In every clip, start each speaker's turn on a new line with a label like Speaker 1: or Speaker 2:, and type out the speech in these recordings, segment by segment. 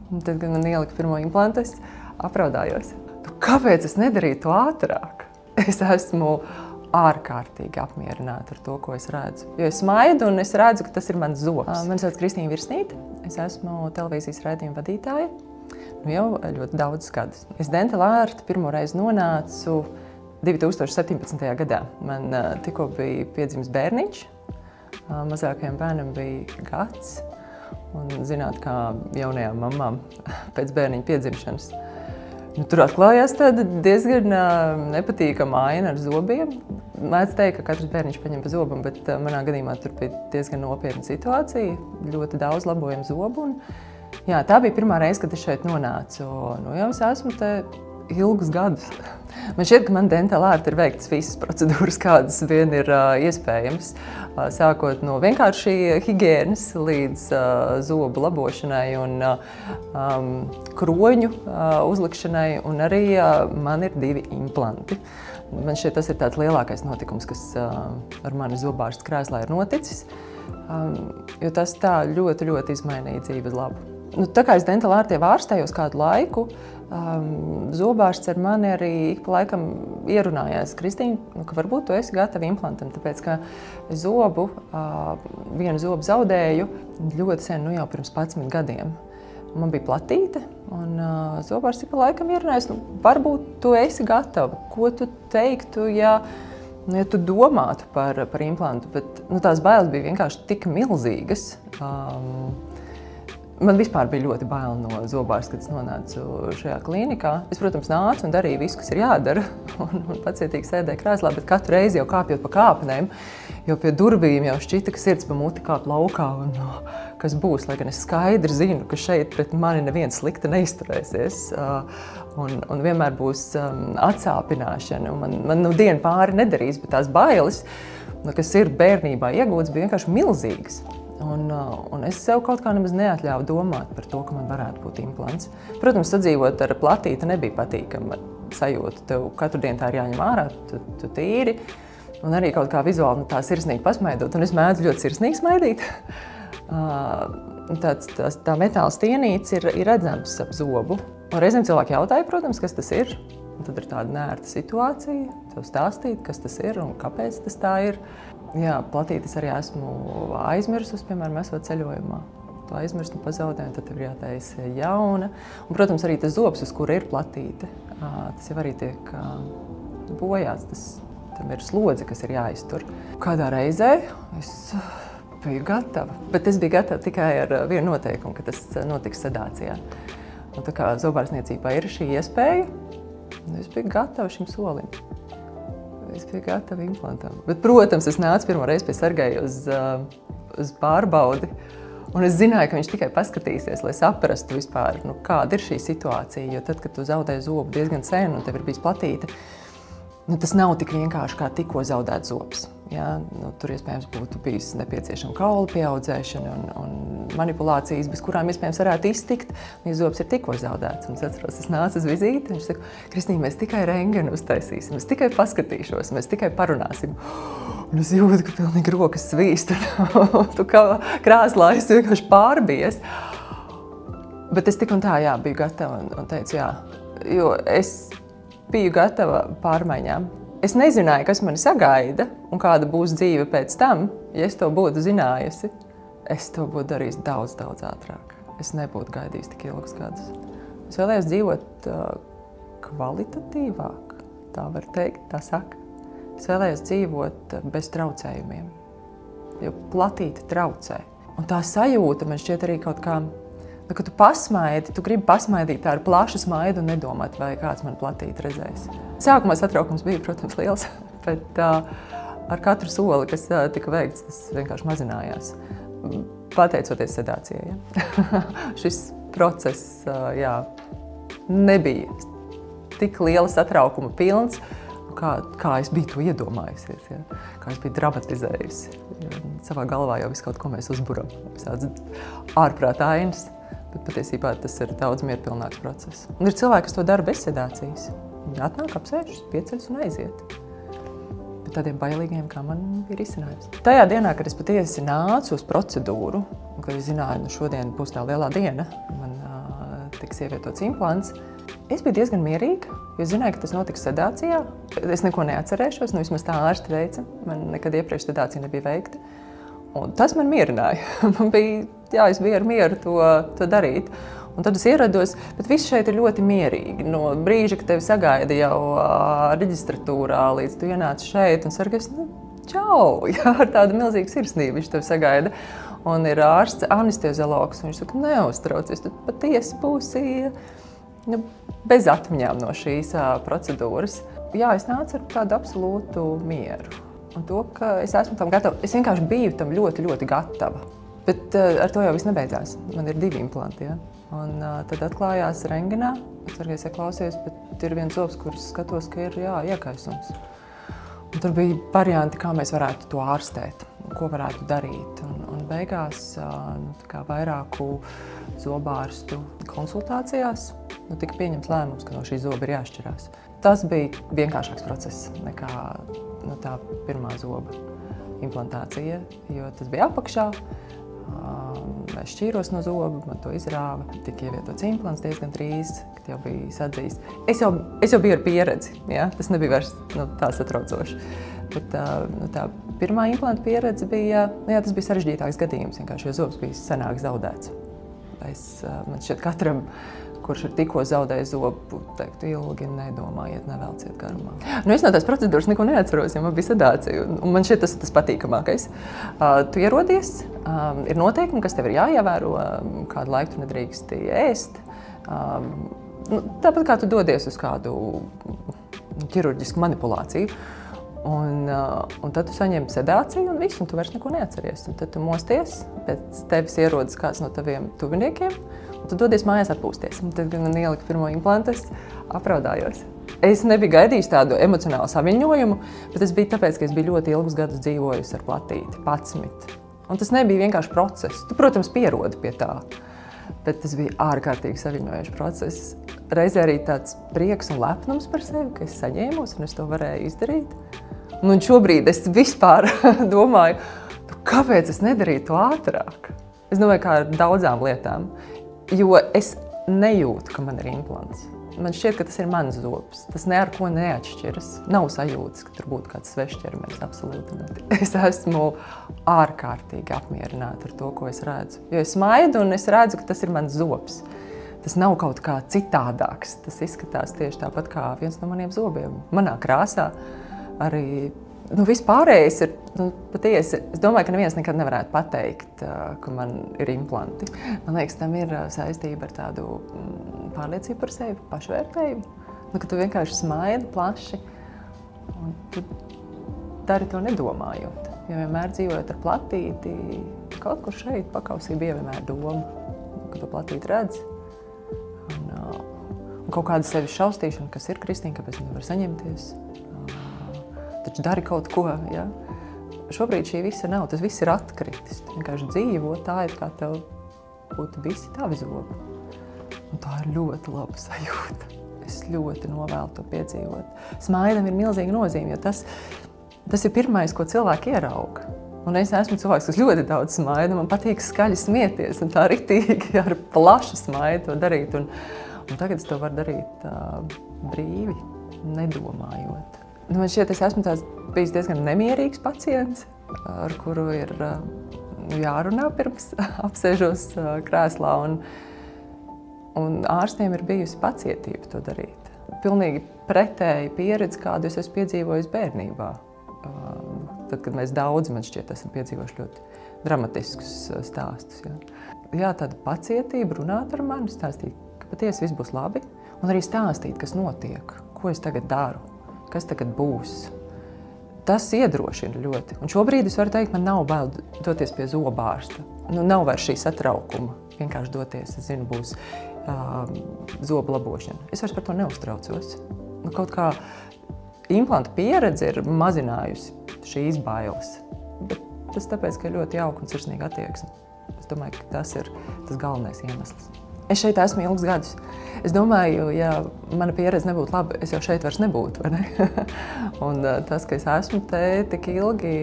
Speaker 1: Un tad, kad man ielika pirmo implantu, es apraudājos. Kāpēc es nedarīju to ātrāk? Es esmu ārkārtīgi apmierināta ar to, ko es redzu. Jo es smaidu un es redzu, ka tas ir mans zobs. Mani sauc Kristīna Virsnīte. Es esmu televīzijas raidījuma vadītāja jau ļoti daudzus gadus. Es Dental Art pirmo reizi nonācu 2017. gadā. Man tikko bija piedzimis bērniņš. Mazākajam bērnam bija gads. Un zināt, kā jaunajām mamām pēc bērniņa piedzimšanas. Tur atklājās tāda diezgan nepatīkama aina ar zobiem. Mēdz teikt, ka katrs bērniņš paņem pa zobam, bet manā gadījumā tur bija diezgan nopietna situācija. Ļoti daudz labojumu zobu. Un, jā, tā bija pirmā reize, kad es šeit nonācu. Jau es esmu te ilgus gadus. Man šķiet, ka man Dental Art ir veiktas visas procedūras, kādas vien ir iespējams. Sākot no vienkārši higienas līdz zobu labošanai un kroņu uzlikšanai, un arī man ir 2 implanti. Man šķiet, tas ir tāds lielākais notikums, kas ar mani zobārsta krēslā ir noticis, jo tas tā ļoti, ļoti izmainīja dzīvi uz labu. Tā kā es Dental Art jau ārstējos kādu laiku, zobārsts ar mani arī ik pa laikam ierunājās: Kristīna, ka varbūt tu esi gatava implantam, tāpēc, ka es vienu zobu zaudēju ļoti sen, jau pirms 11 gadiem. Man bija platīte, un zobārsts ik pa laikam ierunājās: varbūt tu esi gatava, ko tu teiktu, ja tu domātu par implantu, bet tās bailes bija vienkārši tik milzīgas. Man vispār bija ļoti bail no zobārsta, kad es nonācu šajā klīnikā. Es, protams, nācu un darīju visu, kas ir jādara, un pacietīgi sēdēju krēslā, bet katru reizi jau kāpjot pa kāpnēm, jo pie durvīm jau šķita, ka sirds pa muti kāp laukā, un kas būs, lai gan es skaidri zinu, ka šeit pret mani neviens slikti neizturēsies, un vienmēr būs atsāpināšana, un man dienu pāri nedarīs, bet tās bailes, kas ir bērnībā iegūtas, bija vienkārši milzīgas. Un es sev kaut kā nemaz neatļāvu domāt par to, ka man varētu būt implants. Protams, sadzīvot ar platīti nebija patīkama sajūta. Tev katru dienu tā ir jāņem ārā, tu tīri. Un arī kaut kā vizuāli tā sirsnīgi pasmaidot. Un es mēdzu ļoti sirsnīgi smaidīt. Tā metāla stienīte ir redzams ap zobu. Un reizēm cilvēki jautāja, protams, kas tas ir. Un tad ir tāda neērta situācija, tev stāstīt, kas tas ir un kāpēc tas tā ir. Jā, platītes arī esmu aizmirsus, piemēram, esot ceļojumā. Tu aizmirsti un pazaudē, un tad tev ir jātaisa jauna. Un, protams, arī tas zobs, uz kura ir platīte, tas jau arī tiek bojāts. Tam ir slodze, kas ir jāiztur. Kādā reizē es biju gatava, bet es biju gatava tikai ar vienu noteikumu, ka tas notiks sedācijā. Un tā kā zobārstniecībā ir šī iespēja, es biju gatava šim solim. Es biju gatava implantam. Bet, protams, es nācu pirmo reizi pie sargēja uz pārbaudi. Un es zināju, ka viņš tikai paskatīsies, lai saprastu vispār, kāda ir šī situācija. Jo tad, kad tu zaudēji zobu diezgan sen un tev ir bijis platīte, tas nav tik vienkārši kā tikko zaudēt zobs. Ja? Tur iespējams būtu bijis nepieciešama kaula pieaudzēšana un manipulācijas, bez kurām iespējams varētu iztikt, ja zobs ir tikko zaudēts. Un es atceros, es nācu uz vizīti, un viņš saka: Kristīna, mēs tikai rentgenu uztaisīsim, es tikai paskatīšos, mēs tikai parunāsim. Un es jūtu, ka pilnīgi rokas svīst, un tu kā krēslā es vienkārši pārbies. Bet es tik un tā, biju gatava un teicu jā, jo es biju gatava pārmaiņām. Es nezināju, kas mani sagaida un kāda būs dzīve pēc tam. Ja es to būtu zinājusi, es to būtu darījis daudz, daudz ātrāk. Es nebūtu gaidījis tik ilgus gadus. Es vēlējos dzīvot kvalitatīvāk, tā var teikt, tā saka. Es vēlējos dzīvot bez traucējumiem, jo platīte traucē. Un tā sajūta man šķiet arī kaut kā, kad tu pasmaidi, tu gribi pasmaidīt tā ar plašu smaidu un nedomāt, vai kāds man platīti redzēs. Sākumā satraukums bija, protams, liels, bet ar katru soli, kas tika veikts, tas vienkārši mazinājās. Pateicoties sedācijai. Ja? Šis process nebija tik liela satraukuma pilns, kā es biju to iedomājusies, ja? Kā es biju dramatizējusi. Savā galvā jau visu kaut ko mēs uzburam, visādas ārprāta ainas. Bet patiesībā tas ir daudz mierpilnāks process. Un ir cilvēki, kas to dara bez sedācijas. Viņi atnāk, apsēžas, pieceļas un aiziet. Bet tādiem bailīgiem, kā man bija risinājums. Tajā dienā, kad es patiesi nācu uz procedūru, un kad es zināju, šodien būs tā lielā diena, man ka tiks ievietots implants, es biju diezgan mierīga, jo es zināju, ka tas notiks sedācijā. Es neko neatcerēšos, nu vismaz tā ārsti teica. Man nekad iepriekš sedācija nebija veikta. Un tas man mierināja. Man bija, es biju ar mieru to darīt. Un tad es ierados, bet viss šeit ir ļoti mierīgi. No brīža, kad tevi sagaida jau reģistratūrā, līdz tu ienāc šeit un sargies, čau, jā, ar tādu milzīgu sirsnību viņš tevi sagaida. Un ir ārsts anesteziologs, un viņš saka, neuztraucies, tu patiesi būsi bez atmiņām no šīs procedūras. Jā, es nācu ar tādu absolūtu mieru. Un to, ka es esmu tam gatava, es vienkārši biju tam ļoti, ļoti gatava. Bet ar to jau viss nebeidzās. Man ir 2 implanti, ja? Un tad atklājās rengenā, es arī klausies, bet ir viens zobs, kurus skatos, ka ir iekaisums. Un tur bija varianti, kā mēs varētu to ārstēt, ko varētu darīt. Un beigās vairāku zobārstu konsultācijās tika pieņemts lēmums, ka no šī zoba ir jāšķirās. Tas bija vienkāršāks process nekā tā pirmā zoba implantācija, jo tas bija apakšā. Es šķīros no zoba, man to izrāva, tika ievietots implants diezgan drīz, kad jau bija sadzīst. Es jau biju ar pieredzi, ja? Tas nebija vairs tā satraucoši. Bet tā pirmā implanta pieredze bija, tas bija sarežģītāks gadījums, vienkārši, jo zobs bija senāk zaudēts. Man šķiet, katram, kurš ir tikko zaudējis zobu, teiktu, ilgi nedomājiet, nevelciet garumā. Es no tās procedūras neko neatceros, jo man bija sedācija, un man šķiet tas patīkamākais. Tu ierodies, ir noteikumi, kas tev ir jāievēro, kādu laiku tu nedrīksti ēst. Tāpat kā tu dodies uz kādu ķirurģisku manipulāciju. Un tad tu saņem sedāciju un viss, un tu vairs neko neatceries. Un tad tu mosties, pēc tevis ierodas kāds no taviem tuviniekiem, un tu dodies mājās atpūsties. Un tad, kad man ielika pirmo implantu, es apraudājos. Es nebiju gaidījis tādu emocionālu saviņojumu, bet tas bija tāpēc, ka es biju ļoti ilgus gadus dzīvojusi ar platīti, 11. Un tas nebija vienkārši process. Tu, protams, pierodi pie tā, bet tas bija ārkārtīgi saviņojošs process. Reizē arī tāds prieks un lepnums par sevi, ka es saņēmos un es to varēju izdarīt. Un šobrīd es vispār domāju, kāpēc es nedarīju to ātrāk? Es domāju, kā ar daudzām lietām, jo es nejūtu, ka man ir implants. Man šķiet, ka tas ir mans zobs. Tas ne ar ko neatšķiras. Nav sajūtas, ka tur būtu kāds svešķermenis, absolūti ne. Es esmu ārkārtīgi apmierināta ar to, ko es redzu. Jo es smaidu un es redzu, ka tas ir mans zobs. Tas nav kaut kā citādāks. Tas izskatās tieši tāpat kā viens no maniem zobiem. Manā krāsā arī vispārējais ir patiesi. Es domāju, ka neviens nekad nevarētu pateikt, ka man ir implanti. Man liekas, tam ir saistība ar tādu pārliecību par sevi, pašvērtējumu. Ka tu vienkārši smaidi plaši un tu dari to nedomājot. Jo vienmēr dzīvojot ar platīti, kaut kur šeit pakausī bija vienmēr doma, ka tu platīti redz. Un kaut kāda sevis šaustīšana, kas ir Kristīna, kāpēc nevar saņemties. Taču dari kaut ko, ja? Šobrīd šī visa nav, tas viss ir atkritis. Tu vienkārši dzīvo, tā ir kā tev būtu visi tavi zobi. Un tā ir ļoti laba sajūta. Es ļoti novēlu to piedzīvot. Smaidam ir milzīga nozīme, jo tas ir pirmais, ko cilvēki ierauga. Un es esmu cilvēks, kas ļoti daudz smaida, man patīk skaļi smieties, un tā ritīgi ar plašu smaidu to darīt. Un tagad es to varu darīt brīvi, nedomājot. Man šķiet, es esmu bijis diezgan nemierīgs pacients, ar kuru ir jārunā pirms apsēžos krēslā, un ārstiem ir bijusi pacietība to darīt. Pilnīgi pretēji pieredze, kādu es esmu piedzīvojis bērnībā. Tad, kad mēs daudzi, man šķiet, esam piedzīvojuši ļoti dramatiskus stāstus. Jā, tāda pacietība runāt ar mani, stāstīt, ka patiesi viss būs labi, un arī stāstīt, kas notiek, ko es tagad daru. Kas tagad būs. Tas iedrošina ļoti. Un šobrīd es varu teikt, man nav bail doties pie zobārsta. Nav vairs šī satraukuma. Vienkārši doties, es zinu, būs zobu labošana. Es vairs par to neuztraucos. Kaut kā implanta pieredze ir mazinājusi šīs bailes. Bet tas tāpēc, ka ir ļoti jauka un sirsnīga attieksme. Es domāju, ka tas ir tas galvenais iemesls. Es šeit esmu ilgus gadus. Es domāju, ja mana pieredze nebūtu laba, es jau šeit vairs nebūtu, vai ne? Un tas, ka es esmu te tik ilgi,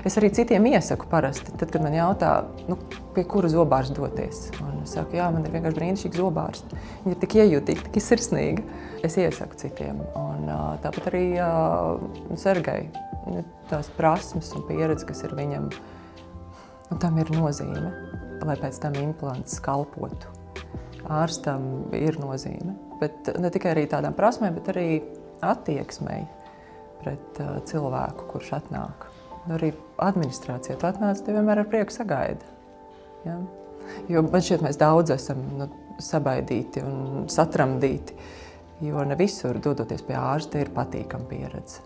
Speaker 1: es arī citiem iesaku parasti, tad, kad man jautā, pie kura zobārsta doties. Un es saku, jā, man ir vienkārši brīnišķīga zobārsta. Viņa ir tik iejūtīga, tik sirsnīga. Es iesaku citiem. Un tāpat arī Sergei, tās prasmes un pieredze, kas ir viņam, tam ir nozīme, lai pēc tam implants kalpotu. Ārstam ir nozīme, bet ne tikai arī tādām prasmēm, bet arī attieksmei pret cilvēku, kurš atnāk. Un arī administrācija. Tu atnāc, tev vienmēr ar prieku sagaida. Ja? Jo man šķiet, mēs daudz esam sabaidīti un satramdīti, jo ne visur, dodoties pie ārsta, ir patīkama pieredze.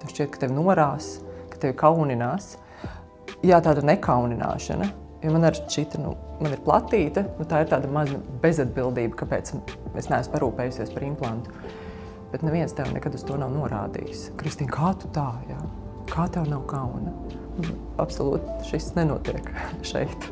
Speaker 1: Tev šķiet, ka tevi norās, ka tevi kauninās. Jā, tāda nekaunināšana. Jo man arī šķita, man ir platīta, tā ir tāda maza bezatbildība, kāpēc es neesmu parūpējusies par implantu. Bet neviens tev nekad uz to nav norādījis. Kristīna, kā tu tā, jā? Kā tev nav kauna? Absolūti šis nenotiek šeit.